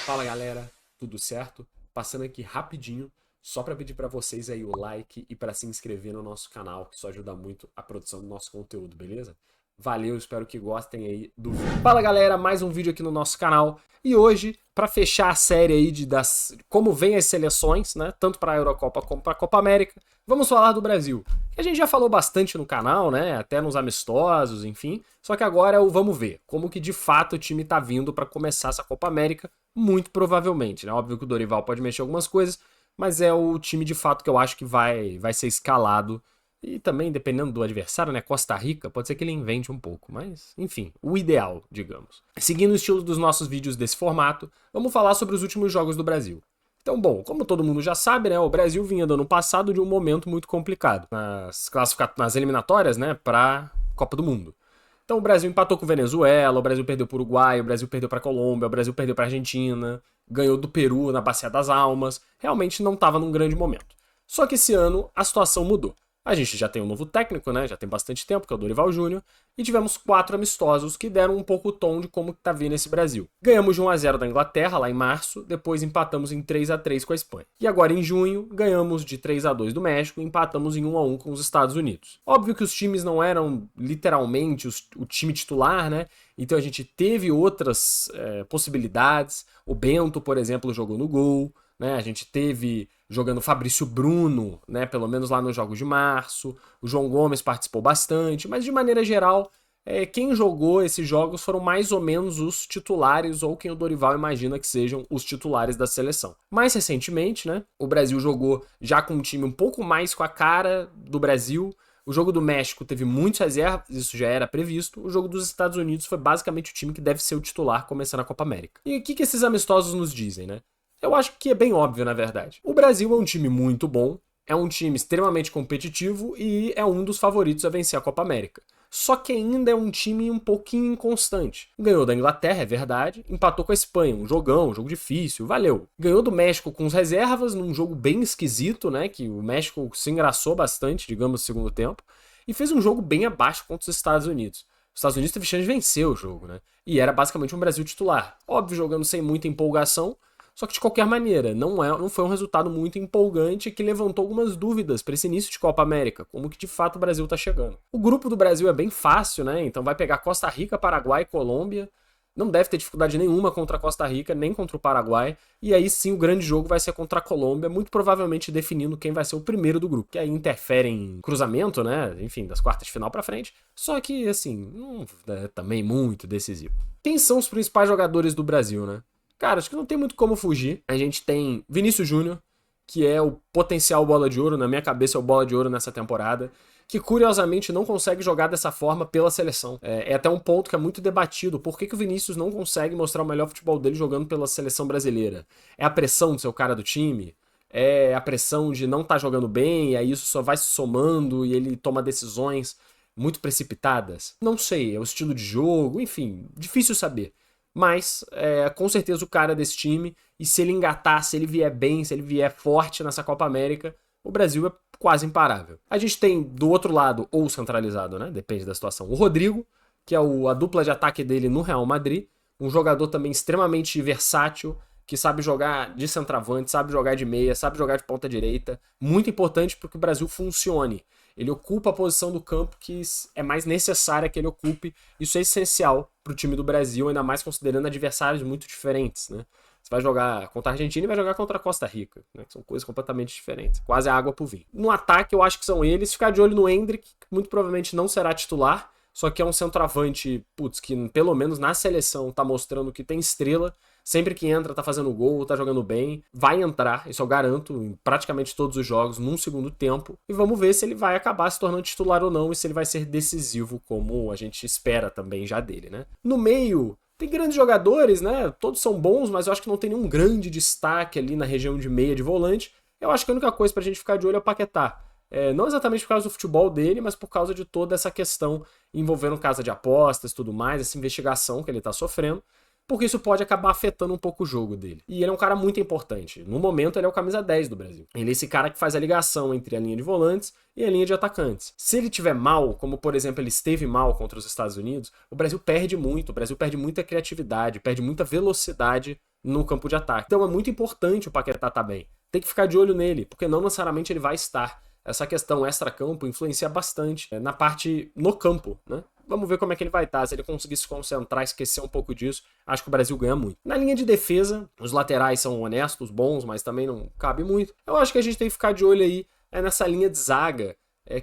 Fala galera, tudo certo? Passando aqui rapidinho, só para pedir para vocês aí o like e para se inscrever no nosso canal, que isso ajuda muito a produção do nosso conteúdo, beleza? Valeu, espero que gostem aí do vídeo. Fala galera, mais um vídeo aqui no nosso canal e hoje, para fechar a série aí de como vem as seleções, né, tanto para a Eurocopa como para a Copa América, vamos falar do Brasil. A gente já falou bastante no canal, né, até nos amistosos, enfim, só que agora é o vamos ver, como que de fato o time tá vindo para começar essa Copa América, muito provavelmente, né? Óbvio que o Dorival pode mexer algumas coisas, mas é o time de fato que eu acho que vai ser escalado. E também, dependendo do adversário, né? Costa Rica, pode ser que ele invente um pouco, mas enfim, o ideal, digamos. Seguindo o estilo dos nossos vídeos desse formato, vamos falar sobre os últimos jogos do Brasil. Então, bom, como todo mundo já sabe, né, o Brasil vinha do ano passado de um momento muito complicado nas eliminatórias, né, para Copa do Mundo. Então o Brasil empatou com Venezuela, o Brasil perdeu para o Uruguai, o Brasil perdeu para a Colômbia, o Brasil perdeu para a Argentina, ganhou do Peru na Bacia das Almas, realmente não estava num grande momento. Só que esse ano a situação mudou. A gente já tem um novo técnico, né? Já tem bastante tempo, que é o Dorival Júnior, e tivemos 4 amistosos que deram um pouco o tom de como tá vindo esse Brasil. Ganhamos de 1-0 da Inglaterra lá em março, depois empatamos em 3-3 com a Espanha. E agora em junho, ganhamos de 3-2 do México e empatamos em 1-1 com os Estados Unidos. Óbvio que os times não eram literalmente o time titular, né? Então a gente teve outras possibilidades. O Bento, por exemplo, jogou no gol. Né, a gente teve jogando Fabrício Bruno, né, pelo menos lá nos jogos de março. O João Gomes participou bastante, mas de maneira geral, quem jogou esses jogos foram mais ou menos os titulares ou quem o Dorival imagina que sejam os titulares da seleção. Mais recentemente, né, o Brasil jogou já com um time um pouco mais com a cara do Brasil. O jogo do México teve muitas reservas, isso já era previsto. O jogo dos Estados Unidos foi basicamente o time que deve ser o titular começando a Copa América. E o que esses amistosos nos dizem, né? Eu acho que é bem óbvio, na verdade. O Brasil é um time muito bom, é um time extremamente competitivo e é um dos favoritos a vencer a Copa América. Só que ainda é um time um pouquinho inconstante. Ganhou da Inglaterra, é verdade, empatou com a Espanha, um jogão, um jogo difícil, valeu. Ganhou do México com as reservas, num jogo bem esquisito, né, que o México se engraçou bastante, digamos, no segundo tempo, e fez um jogo bem abaixo contra os Estados Unidos. Os Estados Unidos teve chance de vencer o jogo, né, e era basicamente um Brasil titular. Óbvio, jogando sem muita empolgação, só que de qualquer maneira, não foi um resultado muito empolgante que levantou algumas dúvidas para esse início de Copa América, como que de fato o Brasil tá chegando. O grupo do Brasil é bem fácil, né? Então vai pegar Costa Rica, Paraguai e Colômbia. Não deve ter dificuldade nenhuma contra a Costa Rica, nem contra o Paraguai. E aí sim o grande jogo vai ser contra a Colômbia, muito provavelmente definindo quem vai ser o primeiro do grupo. Que aí interfere em cruzamento, né? Enfim, das quartas de final pra frente. Só que, assim, não é também muito decisivo. Quem são os principais jogadores do Brasil, né? Cara, acho que não tem muito como fugir. A gente tem Vinícius Júnior, que é o potencial bola de ouro, na minha cabeça é o bola de ouro nessa temporada, que curiosamente não consegue jogar dessa forma pela seleção. É até um ponto que é muito debatido. Por que o Vinícius não consegue mostrar o melhor futebol dele jogando pela seleção brasileira? É a pressão de ser o cara do time? É a pressão de não estar jogando bem, e aí isso só vai se somando e ele toma decisões muito precipitadas? Não sei, é o estilo de jogo, enfim, difícil saber. Mas, com certeza, o cara desse time, e se ele engatar, se ele vier bem, se ele vier forte nessa Copa América, o Brasil é quase imparável. A gente tem do outro lado, ou centralizado, né? Depende da situação, o Rodrigo, que é a dupla de ataque dele no Real Madrid, um jogador também extremamente versátil, que sabe jogar de centroavante, sabe jogar de meia, sabe jogar de ponta direita, muito importante para que o Brasil funcione. Ele ocupa a posição do campo que é mais necessária que ele ocupe. Isso é essencial para o time do Brasil, ainda mais considerando adversários muito diferentes, né? Você vai jogar contra a Argentina e vai jogar contra a Costa Rica, né? Que são coisas completamente diferentes. Quase a água pro vinho. No ataque, eu acho que são eles. Ficar de olho no Endrick, que muito provavelmente não será titular, só que é um centroavante, putz, que pelo menos na seleção tá mostrando que tem estrela. Sempre que entra, tá fazendo gol, tá jogando bem. Vai entrar, isso eu garanto, em praticamente todos os jogos, num segundo tempo. E vamos ver se ele vai acabar se tornando titular ou não e se ele vai ser decisivo, como a gente espera também já dele, né? No meio, tem grandes jogadores, né? Todos são bons, mas eu acho que não tem nenhum grande destaque ali na região de meia de volante. Eu acho que a única coisa pra gente ficar de olho é o Paquetá. Não exatamente por causa do futebol dele, mas por causa de toda essa questão envolvendo casa de apostas e tudo mais, essa investigação que ele tá sofrendo. Porque isso pode acabar afetando um pouco o jogo dele. E ele é um cara muito importante. No momento, ele é o camisa 10 do Brasil. Ele é esse cara que faz a ligação entre a linha de volantes e a linha de atacantes. Se ele tiver mal, como por exemplo ele esteve mal contra os Estados Unidos, o Brasil perde muito. O Brasil perde muita criatividade, perde muita velocidade no campo de ataque. Então é muito importante o Paquetá estar bem. Tem que ficar de olho nele, porque não necessariamente ele vai estar. Essa questão extra-campo influencia bastante na parte no campo, né? Vamos ver como é que ele vai estar. Se ele conseguir se concentrar, esquecer um pouco disso, acho que o Brasil ganha muito. Na linha de defesa, os laterais são honestos, bons, mas também não cabe muito. Eu acho que a gente tem que ficar de olho aí nessa linha de zaga.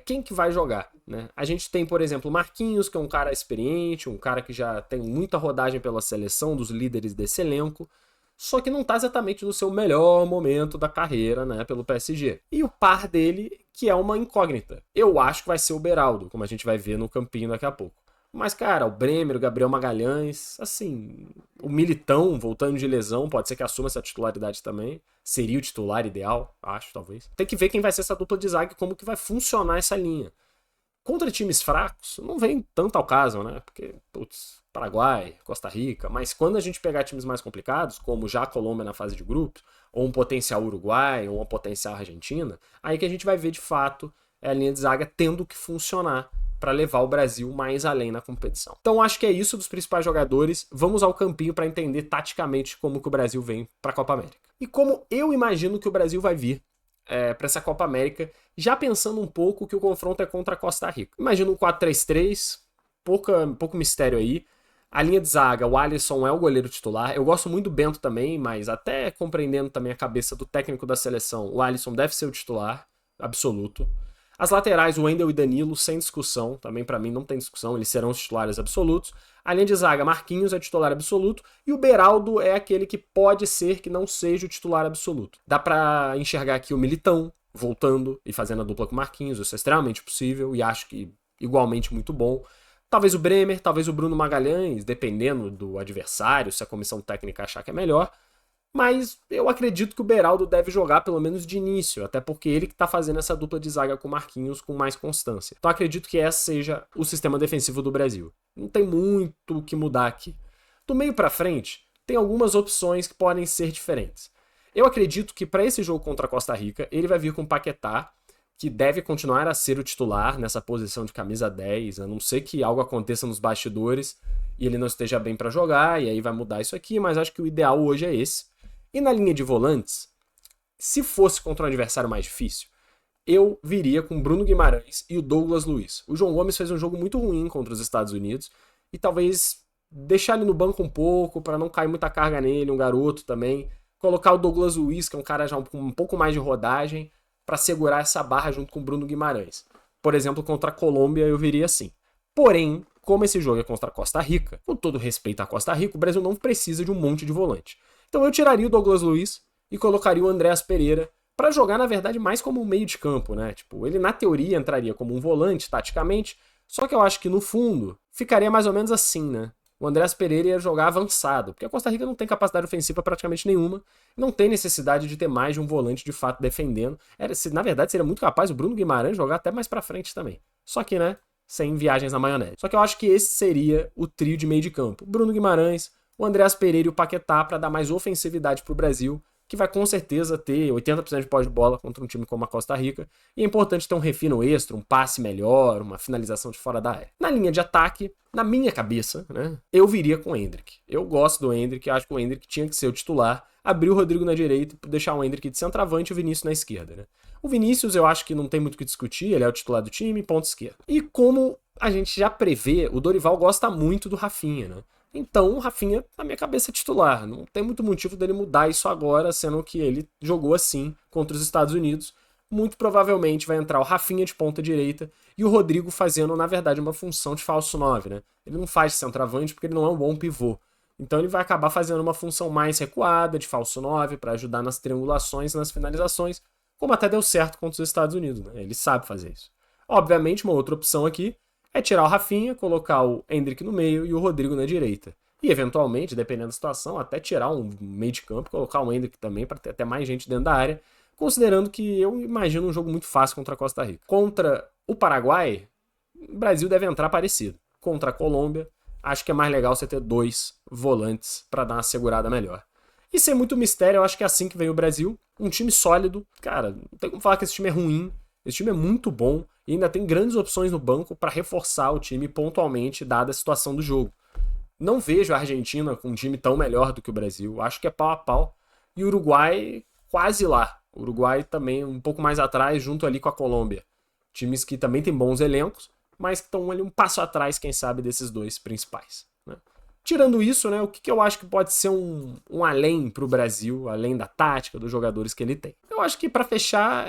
Quem que vai jogar, né? A gente tem, por exemplo, o Marquinhos, que é um cara experiente, um cara que já tem muita rodagem pela seleção, dos líderes desse elenco, só que não está exatamente no seu melhor momento da carreira, né, pelo PSG. E o par dele, que é uma incógnita. Eu acho que vai ser o Beraldo, como a gente vai ver no campinho daqui a pouco. Mas, cara, o Bremer, o Gabriel Magalhães, assim, o Militão voltando de lesão, pode ser que assuma essa titularidade também. Seria o titular ideal, acho, talvez. Tem que ver quem vai ser essa dupla de zaga e como que vai funcionar essa linha. Contra times fracos, não vem tanto ao caso, né? Porque, putz, Paraguai, Costa Rica, mas quando a gente pegar times mais complicados, como já a Colômbia na fase de grupos, ou um potencial Uruguai, ou uma potencial Argentina, aí que a gente vai ver de fato a linha de zaga tendo que funcionar para levar o Brasil mais além na competição. Então acho que é isso dos principais jogadores. Vamos ao campinho para entender taticamente como que o Brasil vem para a Copa América. E como eu imagino que o Brasil vai vir para essa Copa América, já pensando um pouco que o confronto é contra a Costa Rica. Imagina um 4-3-3, pouco mistério aí. A linha de zaga, o Alisson é o goleiro titular. Eu gosto muito do Bento também, mas até compreendendo também a cabeça do técnico da seleção, o Alisson deve ser o titular absoluto. As laterais, o Wendel e Danilo, sem discussão, também para mim não tem discussão, eles serão os titulares absolutos. A linha de zaga, Marquinhos é titular absoluto e o Beraldo é aquele que pode ser que não seja o titular absoluto. Dá para enxergar aqui o Militão voltando e fazendo a dupla com o Marquinhos, isso é extremamente possível e acho que igualmente muito bom. Talvez o Bremer, talvez o Bruno Magalhães, dependendo do adversário, se a comissão técnica achar que é melhor. Mas eu acredito que o Beraldo deve jogar pelo menos de início, até porque ele que está fazendo essa dupla de zaga com o Marquinhos com mais constância. Então acredito que esse seja o sistema defensivo do Brasil. Não tem muito o que mudar aqui. Do meio para frente, tem algumas opções que podem ser diferentes. Eu acredito que para esse jogo contra a Costa Rica, ele vai vir com o Paquetá, que deve continuar a ser o titular nessa posição de camisa 10, a não ser que algo aconteça nos bastidores e ele não esteja bem para jogar, e aí vai mudar isso aqui, mas acho que o ideal hoje é esse. E na linha de volantes, se fosse contra um adversário mais difícil, eu viria com Bruno Guimarães e o Douglas Luiz. O João Gomes fez um jogo muito ruim contra os Estados Unidos e talvez deixar ele no banco um pouco para não cair muita carga nele, um garoto também. Colocar o Douglas Luiz, que é um cara já com um pouco mais de rodagem, para segurar essa barra junto com o Bruno Guimarães. Por exemplo, contra a Colômbia eu viria assim. Porém, como esse jogo é contra a Costa Rica, com todo respeito à Costa Rica, o Brasil não precisa de um monte de volante. Então eu tiraria o Douglas Luiz e colocaria o Andréas Pereira para jogar, na verdade, mais como um meio de campo, né? Tipo, ele na teoria entraria como um volante, taticamente, só que eu acho que no fundo ficaria mais ou menos assim, né? O Andréas Pereira ia jogar avançado, porque a Costa Rica não tem capacidade ofensiva praticamente nenhuma, não tem necessidade de ter mais de um volante de fato defendendo. Na verdade, seria muito capaz o Bruno Guimarães jogar até mais para frente também. Só que, né, sem viagens na maionese. Só que eu acho que esse seria o trio de meio de campo. Bruno Guimarães, o Andréas Pereira e o Paquetá para dar mais ofensividade para o Brasil, que vai com certeza ter 80% de pós de bola contra um time como a Costa Rica, e é importante ter um refino extra, um passe melhor, uma finalização de fora da área. Na linha de ataque, na minha cabeça, né, eu viria com o Endrick. Eu gosto do Endrick, acho que o Endrick tinha que ser o titular, abrir o Rodrigo na direita e deixar o Endrick de centroavante e o Vinícius na esquerda, né? O Vinícius eu acho que não tem muito o que discutir, ele é o titular do time, ponto esquerdo. E como a gente já prevê, o Dorival gosta muito do Rafinha, né? Então o Rafinha, na minha cabeça, é titular. Não tem muito motivo dele mudar isso agora, sendo que ele jogou assim contra os Estados Unidos. Muito provavelmente vai entrar o Rafinha de ponta direita e o Rodrigo fazendo, na verdade, uma função de falso 9, né? Ele não faz centroavante porque ele não é um bom pivô. Então ele vai acabar fazendo uma função mais recuada, de falso 9, para ajudar nas triangulações e nas finalizações, como até deu certo contra os Estados Unidos, né? Ele sabe fazer isso. Obviamente, uma outra opção aqui é tirar o Rafinha, colocar o Endrick no meio e o Rodrigo na direita. E, eventualmente, dependendo da situação, até tirar um meio de campo, colocar o Endrick também, para ter até mais gente dentro da área, considerando que eu imagino um jogo muito fácil contra a Costa Rica. Contra o Paraguai, o Brasil deve entrar parecido. Contra a Colômbia, acho que é mais legal você ter 2 volantes para dar uma segurada melhor. E sem muito mistério, eu acho que é assim que vem o Brasil. Um time sólido. Cara, não tem como falar que esse time é ruim. Esse time é muito bom e ainda tem grandes opções no banco para reforçar o time pontualmente, dada a situação do jogo. Não vejo a Argentina com um time tão melhor do que o Brasil. Acho que é pau a pau. E o Uruguai quase lá. O Uruguai também um pouco mais atrás, junto ali com a Colômbia. Times que também têm bons elencos, mas que estão ali um passo atrás, quem sabe, desses dois principais. Né? Tirando isso, né, o que eu acho que pode ser um além para o Brasil, além da tática, dos jogadores que ele tem? Eu acho que, para fechar,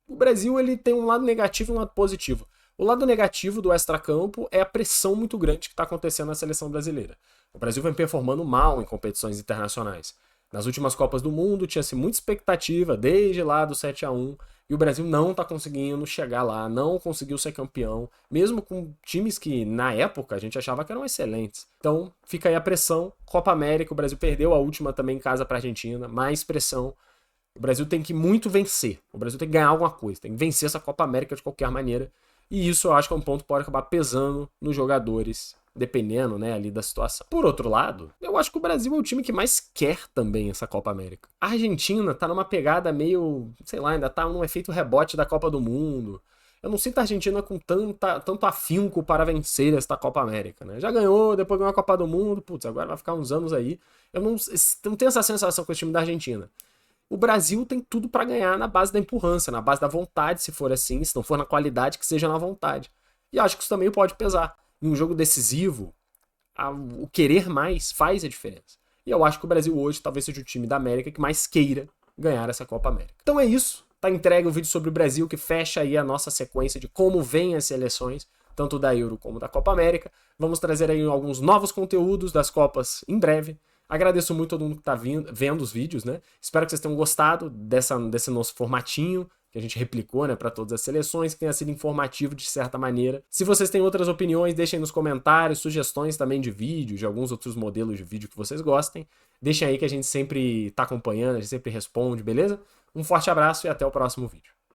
o Brasil ele tem um lado negativo e um lado positivo. O lado negativo do extracampo é a pressão muito grande que está acontecendo na seleção brasileira. O Brasil vem performando mal em competições internacionais. Nas últimas Copas do Mundo tinha-se muita expectativa, desde lá do 7-1, e o Brasil não está conseguindo chegar lá, não conseguiu ser campeão, mesmo com times que na época a gente achava que eram excelentes. Então fica aí a pressão. Copa América, o Brasil perdeu a última também em casa para a Argentina, mais pressão. O Brasil tem que muito vencer, o Brasil tem que ganhar alguma coisa, tem que vencer essa Copa América de qualquer maneira. E isso eu acho que é um ponto que pode acabar pesando nos jogadores, dependendo, né, ali da situação. Por outro lado, eu acho que o Brasil é o time que mais quer também essa Copa América. A Argentina tá numa pegada meio, sei lá, ainda tá num efeito rebote da Copa do Mundo. Eu não sinto a Argentina com tanto afinco para vencer esta Copa América, né? Já ganhou, depois ganhou a Copa do Mundo, putz, agora vai ficar uns anos aí. Eu não tenho essa sensação com esse time da Argentina. O Brasil tem tudo para ganhar na base da empurrância, na base da vontade, se for assim, se não for na qualidade, que seja na vontade. E acho que isso também pode pesar. Em um jogo decisivo, o querer mais faz a diferença. E eu acho que o Brasil hoje talvez seja o time da América que mais queira ganhar essa Copa América. Então é isso. Tá entregue um vídeo sobre o Brasil que fecha aí a nossa sequência de como vêm as seleções, tanto da Euro como da Copa América. Vamos trazer aí alguns novos conteúdos das Copas em breve. Agradeço muito a todo mundo que tá vendo os vídeos, né? Espero que vocês tenham gostado desse nosso formatinho que a gente replicou, né, para todas as seleções, que tenha sido informativo de certa maneira. Se vocês têm outras opiniões, deixem nos comentários, sugestões também de vídeo, de alguns outros modelos de vídeo que vocês gostem. Deixem aí que a gente sempre tá acompanhando, a gente sempre responde, beleza? Um forte abraço e até o próximo vídeo.